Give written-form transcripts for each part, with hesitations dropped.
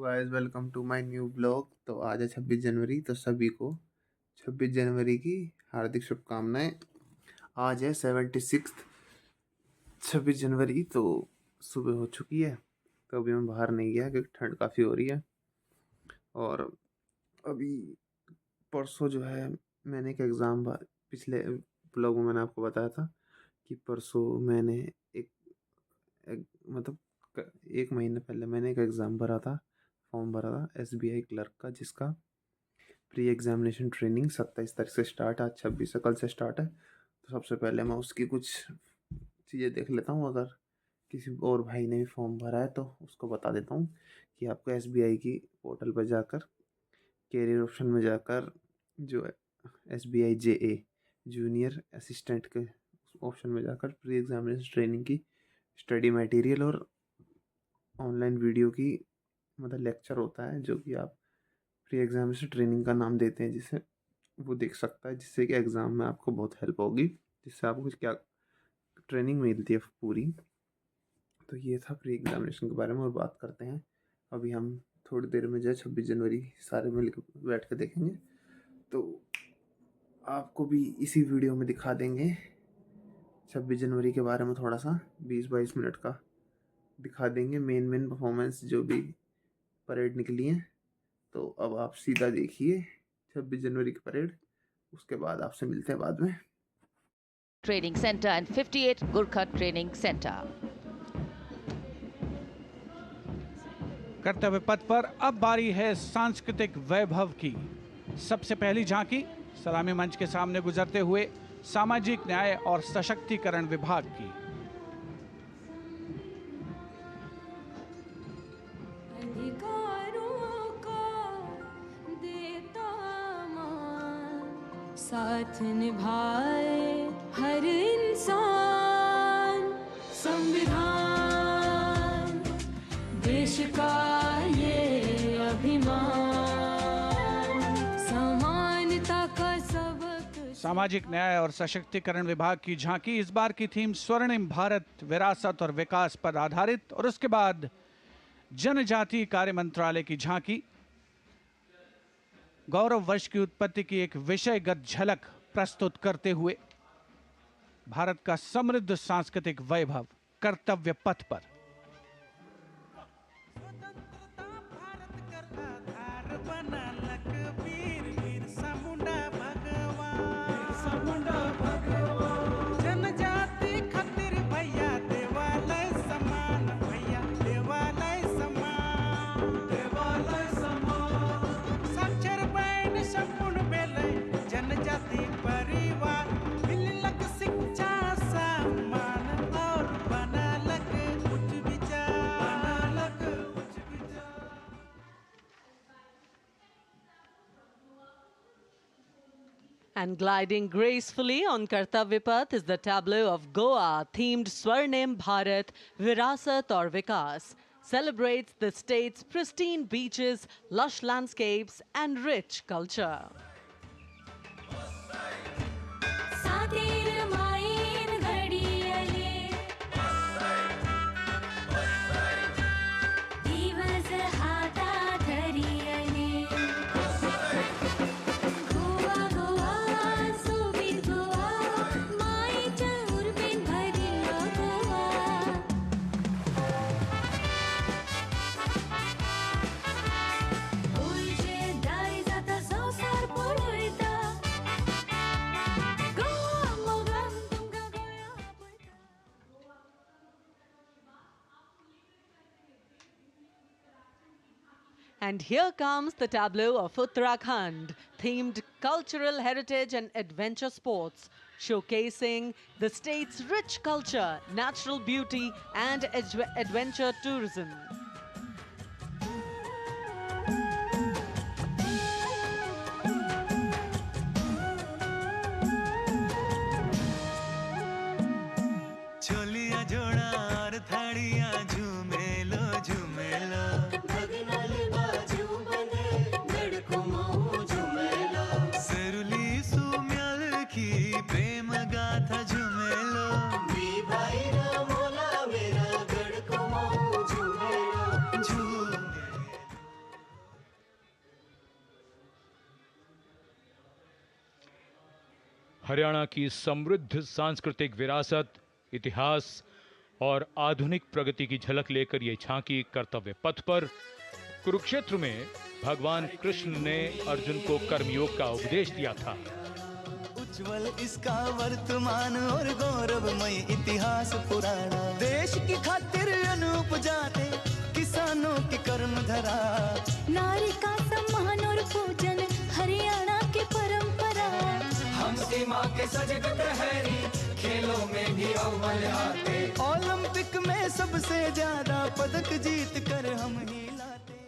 Guys, welcome to my new blog. तो आज है 26 जनवरी, तो सभी को 26 जनवरी की हार्दिक शुभकामनाएं। आज है 76 26 जनवरी। तो सुबह हो चुकी है, तो अभी मैं बाहर नहीं गया क्योंकि ठंड काफ़ी हो रही है। और अभी परसों जो है मैंने एक एग्ज़ाम, पिछले ब्लॉग में मैंने आपको बताया था कि परसों मैंने मतलब 1 महीने पहले मैंने एक एग्ज़ाम भरा था, फॉर्म भरा था SBI क्लर्क का, जिसका प्री एग्जामिनेशन ट्रेनिंग 27 तारीख से स्टार्ट है। आज 26 है, कल से स्टार्ट है। तो सबसे पहले मैं उसकी कुछ चीज़ें देख लेता हूँ। अगर किसी और भाई ने भी फॉर्म भरा है तो उसको बता देता हूँ कि आपको SBI की पोर्टल पर जाकर कैरियर ऑप्शन में जाकर जो SBI JA जूनियर असिस्टेंट के ऑप्शन में जाकर प्री एग्जामिनेशन ट्रेनिंग की स्टडी मटेरियल और ऑनलाइन वीडियो की मतलब लेक्चर होता है, जो कि आप प्री एग्जामिनेशन ट्रेनिंग का नाम देते हैं, जिसे वो देख सकता है, जिससे कि एग्ज़ाम में आपको बहुत हेल्प होगी, जिससे आपको कुछ क्या ट्रेनिंग मिलती है पूरी। तो ये था प्री एग्जामिनेशन के बारे में। और बात करते हैं, अभी हम थोड़ी देर में जो है 26 जनवरी सारे मिल बैठ के देखेंगे। तो आपको भी इसी वीडियो में दिखा देंगे 26 जनवरी के बारे में, थोड़ा सा 20-22 मिनट का दिखा देंगे, मेन परफॉर्मेंस जो भी परेड निकली है। तो अब आप सीधा देखिए 26 जनवरी की परेड, उसके बाद आपसे मिलते हैं बाद में। Training Center and 58 Gurkha Training Center. कर्तव्य पथ पर अब बारी है सांस्कृतिक वैभव की। सबसे पहली झांकी सलामी मंच के सामने गुजरते हुए सामाजिक न्याय और सशक्तिकरण विभाग की। साथ निभाए हर इंसान, संविधान देश का ये अभिमान, समानता का सबक। सामाजिक न्याय और सशक्तिकरण विभाग की झांकी। इस बार की थीम स्वर्णिम भारत, विरासत और विकास पर आधारित। और उसके बाद जनजातीय कार्य मंत्रालय की झांकी। गौरव वर्ष की उत्पत्ति की एक विषयगत झलक प्रस्तुत करते हुए भारत का समृद्ध सांस्कृतिक वैभव कर्तव्य पथ पर। And gliding gracefully on Kartavya Path is the tableau of Goa, themed Swarnim Bharat, Virasat aur Vikas. Celebrates the state's pristine beaches, lush landscapes and rich culture. And here comes the tableau of Uttarakhand, themed cultural heritage and adventure sports, showcasing the state's rich culture, natural beauty, and adventure tourism. Haryana की समृद्ध सांस्कृतिक विरासत, इतिहास और आधुनिक प्रगति की झलक लेकर ये झांकी कर्तव्य पथ पर कुरुक्षेत्र में भगवान कृष्ण ने अर्जुन को कर्मयोग का उपदेश दिया था। उज्जवल इसका वर्तमान और गौरवमय इतिहास पुराना, देश की खातिर अनूप जाते किसानों की कर्म धरा, नारी का सम्मान और पूजन हरियाणा की परंपरा। हम सीमा के सजग प्रहरी, खेलों में भी अव्वल आते, ओलंपिक में सबसे ज्यादा पदक जीत कर हम ही लाते।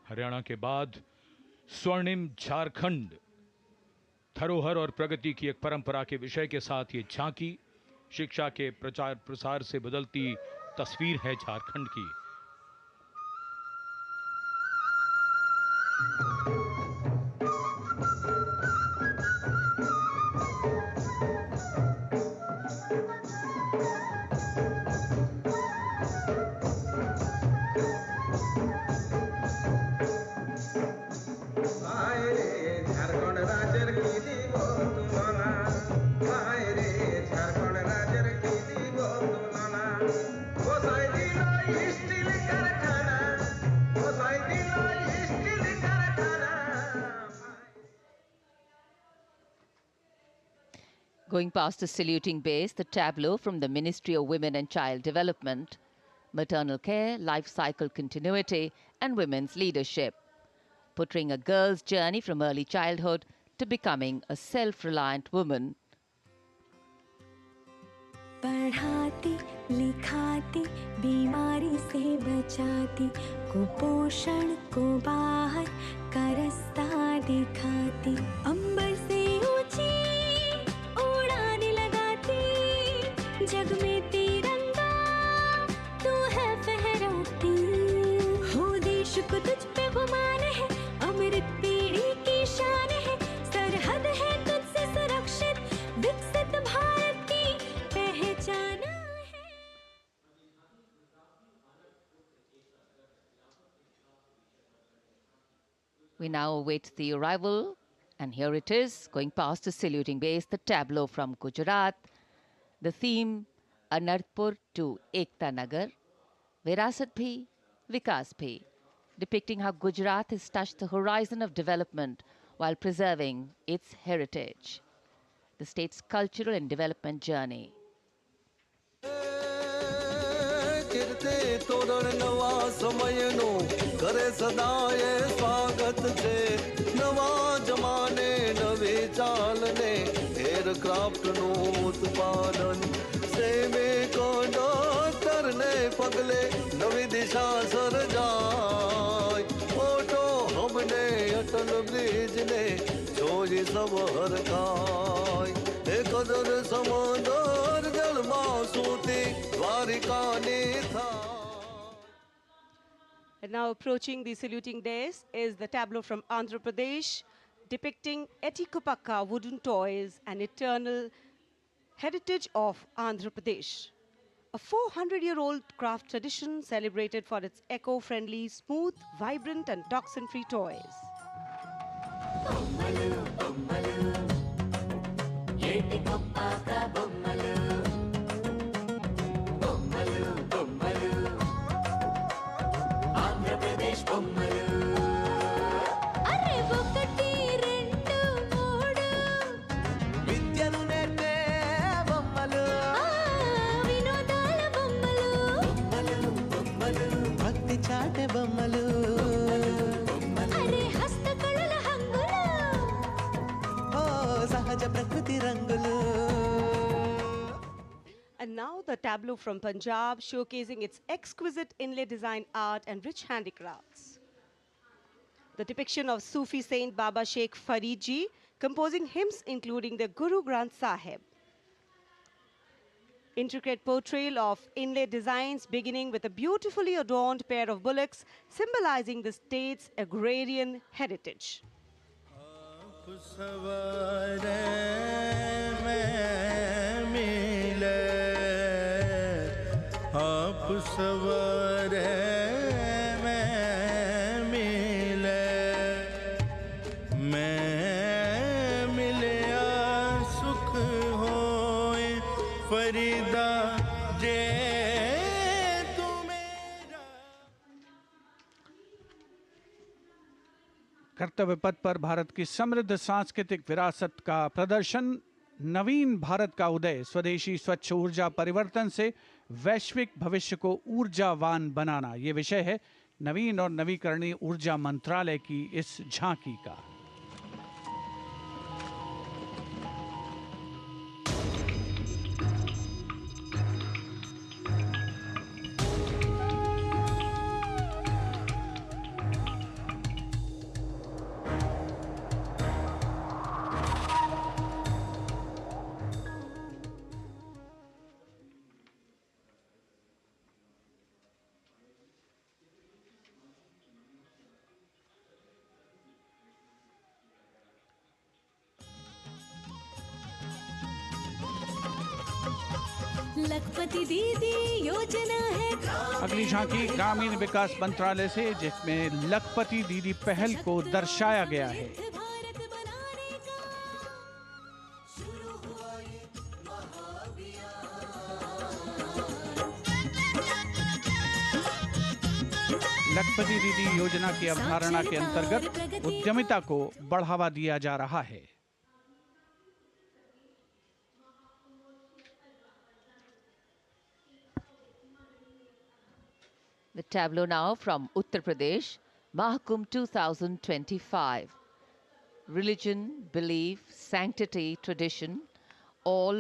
हरियाणा के बाद स्वर्णिम झारखंड, धरोहर और प्रगति की एक परंपरा के विषय के साथ ये झांकी शिक्षा के प्रचार प्रसार से बदलती तस्वीर है झारखंड की। Going past the saluting base, the tableau from the Ministry of Women and Child Development, maternal care, life cycle continuity, and women's leadership, portraying a girl's journey from early childhood to becoming a self-reliant woman. पढ़ाती लिखाती बीमारी से बचाती, कुपोषण को बाहर का रास्ता दिखाती, अंबर से ऊंची उड़ान लगाती, जग में तिरंगा तू है फहराती, हो देश को तुझ पे गुमान है, अमृत पीढ़ी की शान है, सरहद है तुझसे सुरक्षित, विकसित भारत की पहचान है। We now await the arrival, and here it is, going past the saluting base, the tableau from Gujarat, the theme Anarpur to Ekta Nagar, Virasat Bhi, Vikas Bhi, depicting how Gujarat has touched the horizon of development while preserving its heritage, the state's cultural and development journey. કિર્તે તોરણ નવા સમયનો કરે સદાય સ્વાગત છે, નવા જમાને નવી ચાલને એરક્રાફ્ટનું ઉત્પાદન, સૈનિક ડોક્ટરને પગલે નવી દિશા સર્જાય, ઓટો હબને અટલ બ્રિજને જોઈ સબ હરખાય, એ કદર સમંદર જળમાં સૂતી દ્વારિકાની થાય. And now approaching the saluting dais is the tableau from Andhra Pradesh, depicting Etikupakka wooden toys, an eternal heritage of Andhra Pradesh. A 400-year-old craft tradition celebrated for its eco-friendly, smooth, vibrant and toxin-free toys. అరే ఒకటి రెండు మూడు విద్యను నేర్పే బొమ్మలు, వినోదాల బొమ్మలు, భక్తి చాటే బొమ్మలు, అరే హస్తకళల హంగులు, ఓ సహజ ప్రకృతి రంగులు. And now the tableau from Punjab, showcasing its exquisite inlay design art and rich handicrafts. The depiction of Sufi saint Baba Sheikh Farid Ji composing hymns including the Guru Granth Sahib. Intricate portrayal of inlay designs beginning with a beautifully adorned pair of bullocks symbolizing the state's agrarian heritage. सवारे में मिले, आप सवारे में फरीदा जे तू मेरा। कर्तव्य पथ पर भारत की समृद्ध सांस्कृतिक विरासत का प्रदर्शन, नवीन भारत का उदय, स्वदेशी स्वच्छ ऊर्जा परिवर्तन से वैश्विक भविष्य को ऊर्जावान बनाना, ये विषय है नवीन और नवीकरणीय ऊर्जा मंत्रालय की इस झांकी का। लखपति दीदी योजना है। अगली झांकी ग्रामीण विकास मंत्रालय से, जिसमें लखपति दीदी पहल को दर्शाया गया है। भारत बनाने का शुरू हुआ ये लखपति दीदी योजना की अवधारणा के अंतर्गत उद्यमिता को बढ़ावा दिया जा रहा है। The tableau now from Uttar Pradesh, Mahakumbh 2025. Religion, belief, sanctity, tradition, all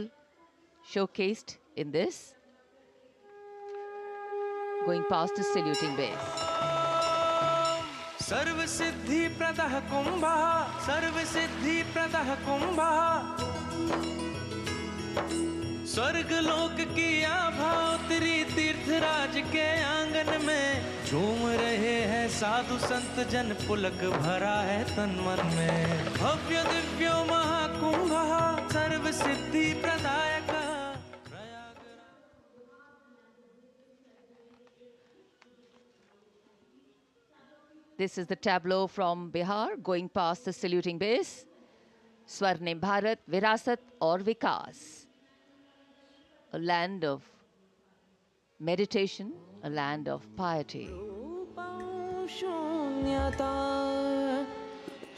showcased in this. Going past the saluting base. सर्व सिद्धि प्रदः कुंभः, सर्व सिद्धि प्रदः कुंभः। स्वर्ग लोक की आभा उतरी तीर्थराज के आंगन में। झूम रहे हैं साधु संत जन, पुलक भरा है तन मन में। भव्य दिव्यो महाकुंभः, सर्व सिद्धि प्रदायकः। This is the tableau from Bihar, going past the saluting base. Swarnim Bharat, Virasat aur Vikas. A land of meditation, a land of piety. शून्यता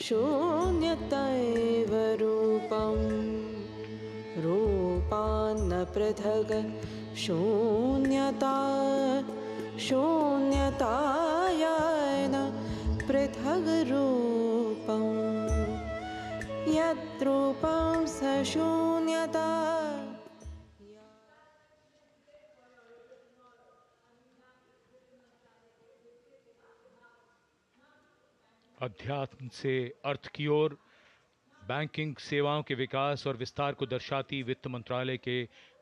शून्यतैव रूपं रूपान्न पृथग् शून्यता शून्यतायान पृथग् रूपं यद्रूपं स शून्यता। अध्यात्म से अर्थ की ओर, बैंकिंग सेवाओं के विकास और विस्तार को दर्शाती वित्त मंत्रालय के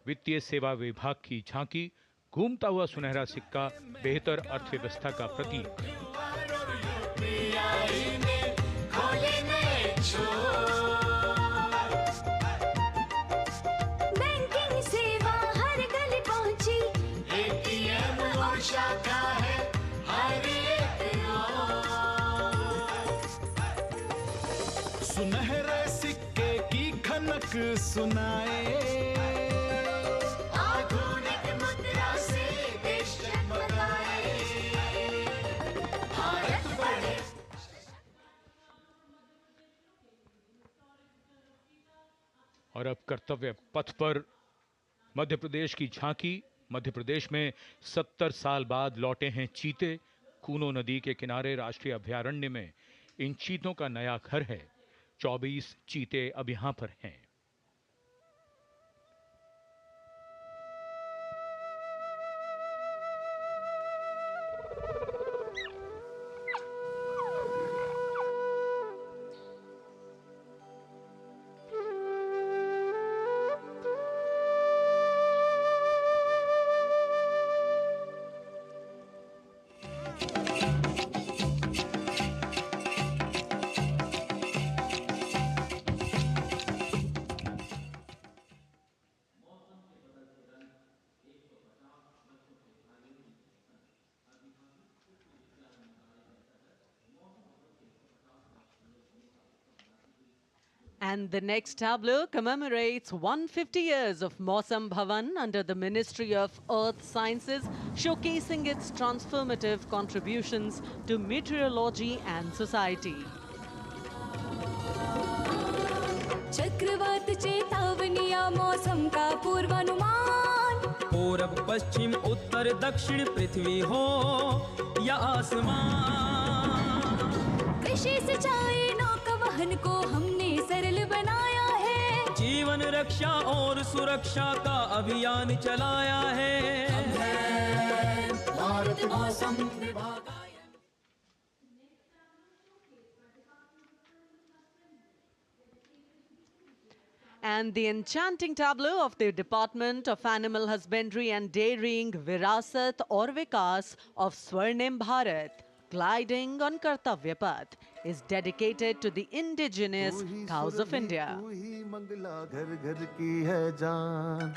वित्तीय सेवा विभाग की झांकी। घूमता हुआ सुनहरा सिक्का बेहतर अर्थव्यवस्था का प्रतीक। बैंकिंग सेवा हर गली पहुंची, एटीएम और शाखा है हर एक ओर। सुनहरे सिक्के की खनक सुनाए, आधुनिक मुद्रा से देश जगमगाए, भारत बढ़े। और अब कर्तव्य पथ पर मध्य प्रदेश की झांकी। मध्य प्रदेश में 70 साल बाद लौटे हैं चीते। कूनो नदी के किनारे राष्ट्रीय अभयारण्य में इन चीतों का नया घर है। 24 चीते अब यहां पर हैं। And the next tableau commemorates 150 years of Mausam Bhavan under the Ministry of Earth Sciences, showcasing its transformative contributions to meteorology and society. चक्रवात चेतावनियां मौसम का पूर्वानुमान पूरब पश्चिम उत्तर दक्षिण पृथ्वी हो या आसमान कृषि सिंचाई नौका वहन को हमने सरल बनाया है जीवन रक्षा और सुरक्षा का अभियान चलाया है भारत मौसम विभाग And the enchanting tableau of the Department of Animal Husbandry and Dairying, Virasat or Vikas of Swarnim Bharat, gliding on Kartavya Path, is dedicated to the indigenous cows of India. तू ही मंगला घर घर की है जान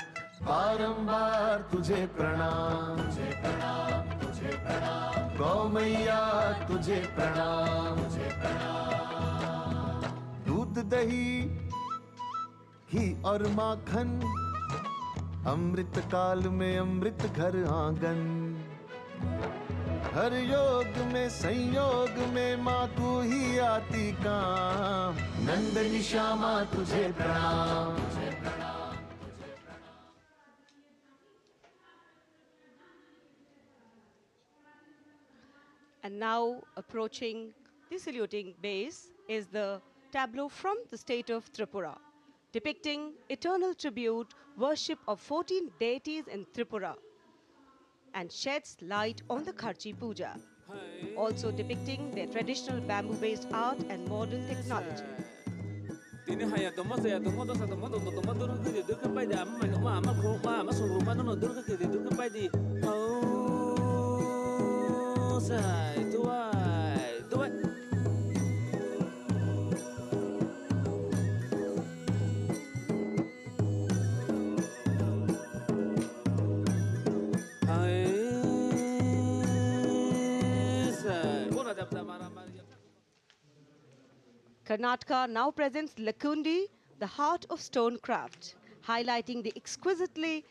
बारंबार तुझे प्रणाम तुझे प्रणाम तुझे प्रणाम गौ मैया तुझे प्रणाम तुझे प्रणाम दूध दही घी और माखन अमृत काल में अमृत घर आंगन हर योग में संयोग में माँ तू ही आती काम नंदनी श्यामा तुझे प्रणाम तुझे प्रणाम तुझे प्रणाम And now approaching the saluting base is the tableau from the state of Tripura, depicting eternal tribute, worship of 14 deities in Tripura, and sheds light on the Kharchi Puja, also depicting their traditional bamboo-based art and modern technology. Karnataka now presents Lakundi, the heart of stone craft, highlighting the exquisitely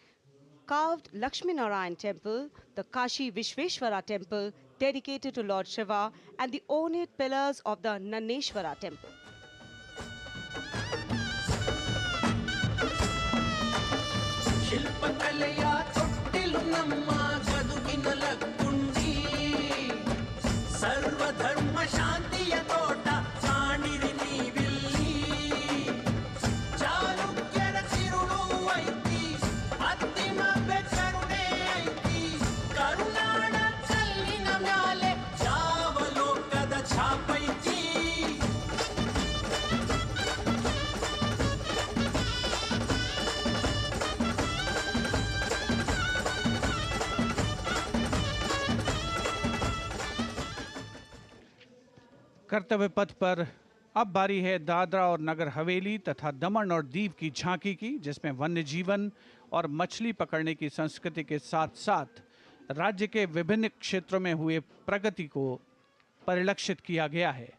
carved Lakshmi Narayan temple, the Kashi Vishveshwara temple dedicated to Lord Shiva, and the ornate pillars of the Naneshwara temple. कर्तव्य पथ पर अब बारी है दादरा और नगर हवेली तथा दमन और दीव की झांकी की, जिसमें वन्य जीवन और मछली पकड़ने की संस्कृति के साथ साथ राज्य के विभिन्न क्षेत्रों में हुए प्रगति को परिलक्षित किया गया है।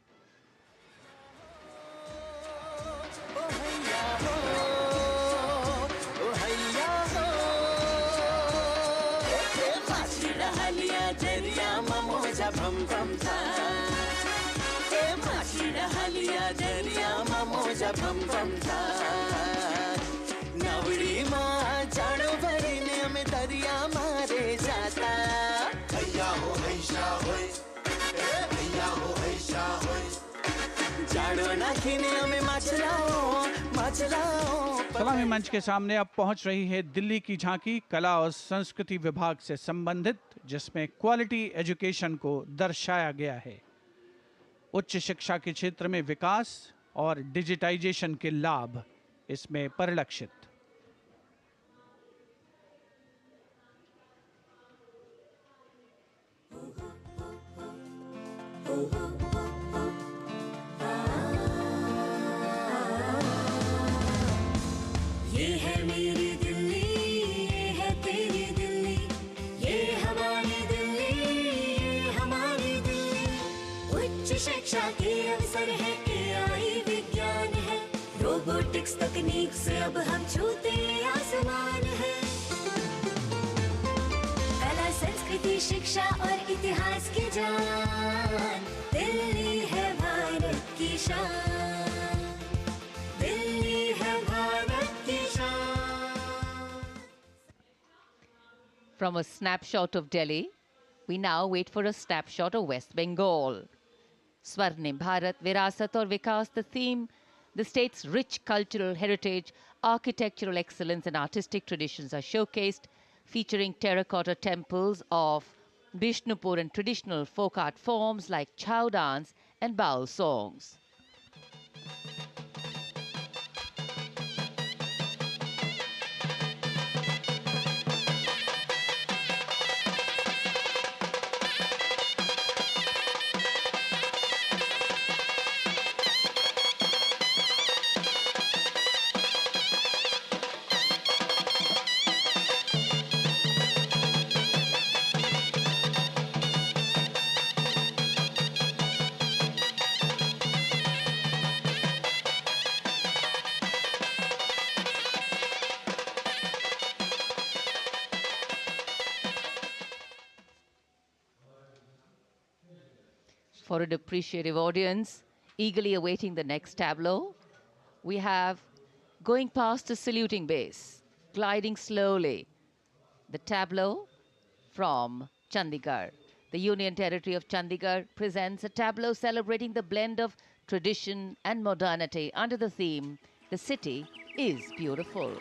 सलामी मंच के सामने अब पहुंच रही है दिल्ली की झांकी कला और संस्कृति विभाग से संबंधित, जिसमें क्वालिटी एजुकेशन को दर्शाया गया है। उच्च शिक्षा के क्षेत्र में विकास और डिजिटाइजेशन के लाभ इसमें परिलक्षित। ये है मेरी दिल्ली, ये है तेरी दिल्ली, ये हमारी दिल्ली, ये हमारी दिल्ली। उच्च शिक्षा के अवसर है, AI विज्ञान है, रोबोटिक्स तकनीक से अब हम छूते आसमान है। कला संस्कृति शिक्षा और इतिहास की जान, दिल्ली है भारत की शान, दिल्ली है भारत की शान। From a snapshot of Delhi, we now wait for a snapshot of West Bengal. Swarnim Bharat, Virasat aur Vikas, the theme, the state's rich cultural heritage, architectural excellence and artistic traditions are showcased, featuring terracotta temples of Bishnupur and traditional folk art forms like chow dance and baul songs. For an appreciative audience, eagerly awaiting the next tableau, we have going past a saluting base, gliding slowly, the tableau from Chandigarh. The Union Territory of Chandigarh presents a tableau celebrating the blend of tradition and modernity under the theme, "The City is Beautiful."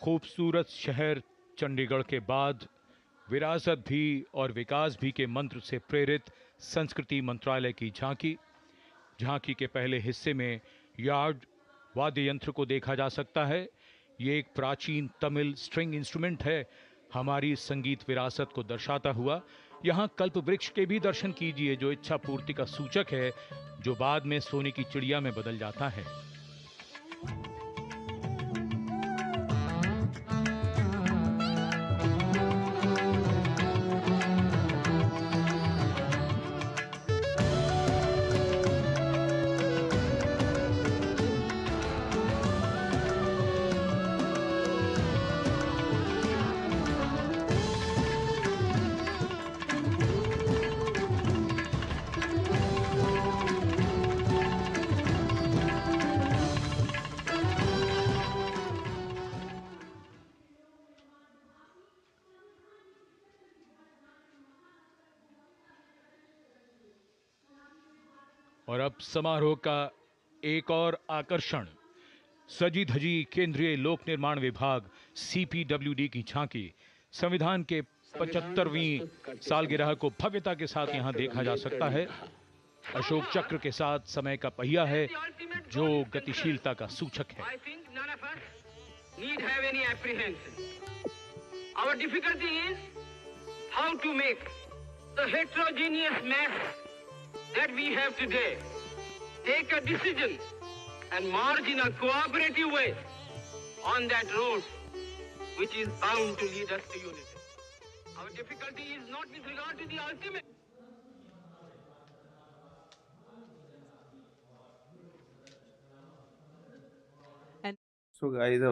खूबसूरत शहर चंडीगढ़ के बाद विरासत भी और विकास भी के मंत्र से प्रेरित संस्कृति मंत्रालय की झांकी के पहले हिस्से में यार्ड वाद्य यंत्र को देखा जा सकता है। ये एक प्राचीन तमिल स्ट्रिंग इंस्ट्रूमेंट है, हमारी संगीत विरासत को दर्शाता हुआ। यहाँ कल्प वृक्ष के भी दर्शन कीजिए, जो इच्छा पूर्ति का सूचक है, जो बाद में सोने की चिड़िया में बदल जाता है। और अब समारोह का एक और आकर्षण, सजी धजी केंद्रीय लोक निर्माण विभाग CPWD की झांकी। संविधान के 75वीं सालगिरह को भव्यता के साथ यहां देखा जा सकता है। अशोक चक्र के साथ समय का पहिया है, जो गतिशीलता का सूचक है। Our difficulty is how to make the heterogeneous mass that we have today take a decision and march in a cooperative way on that road which is bound to lead us to unity. Our difficulty is not with regard to the ultimate. So guys,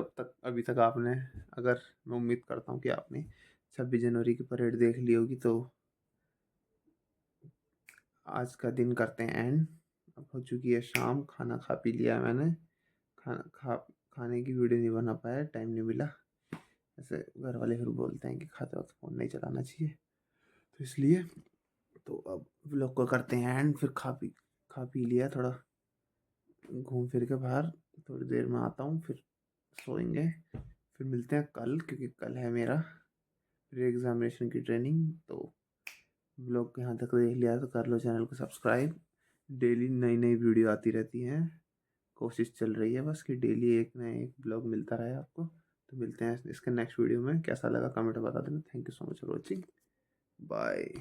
अभी तक आपने, अगर मैं उम्मीद करता हूँ कि आपने 26 जनवरी की परेड देख ली होगी, तो आज का दिन करते हैं एंड। अब हो चुकी है शाम, खाना खा पी लिया है मैंने। खाने की वीडियो नहीं बना पाया, टाइम नहीं मिला। ऐसे घर वाले फिर बोलते हैं कि खाते वक्त फ़ोन नहीं चलाना चाहिए, तो इसलिए तो अब व्लॉग को करते हैं एंड। फिर खा पी लिया, थोड़ा घूम फिर के बाहर, थोड़ी देर में आता हूँ, फिर सोएंगे। फिर मिलते हैं कल, क्योंकि कल है मेरा प्री एग्जामिनेशन की ट्रेनिंग। तो ब्लॉग यहाँ तक देख लिया तो कर लो चैनल को सब्सक्राइब। डेली नई नई वीडियो आती रहती हैं, कोशिश चल रही है बस कि डेली एक ना एक ब्लॉग मिलता रहे आपको। तो मिलते हैं इसके नेक्स्ट वीडियो में। कैसा लगा कमेंट बता देना। Thank you so much for watching. Bye.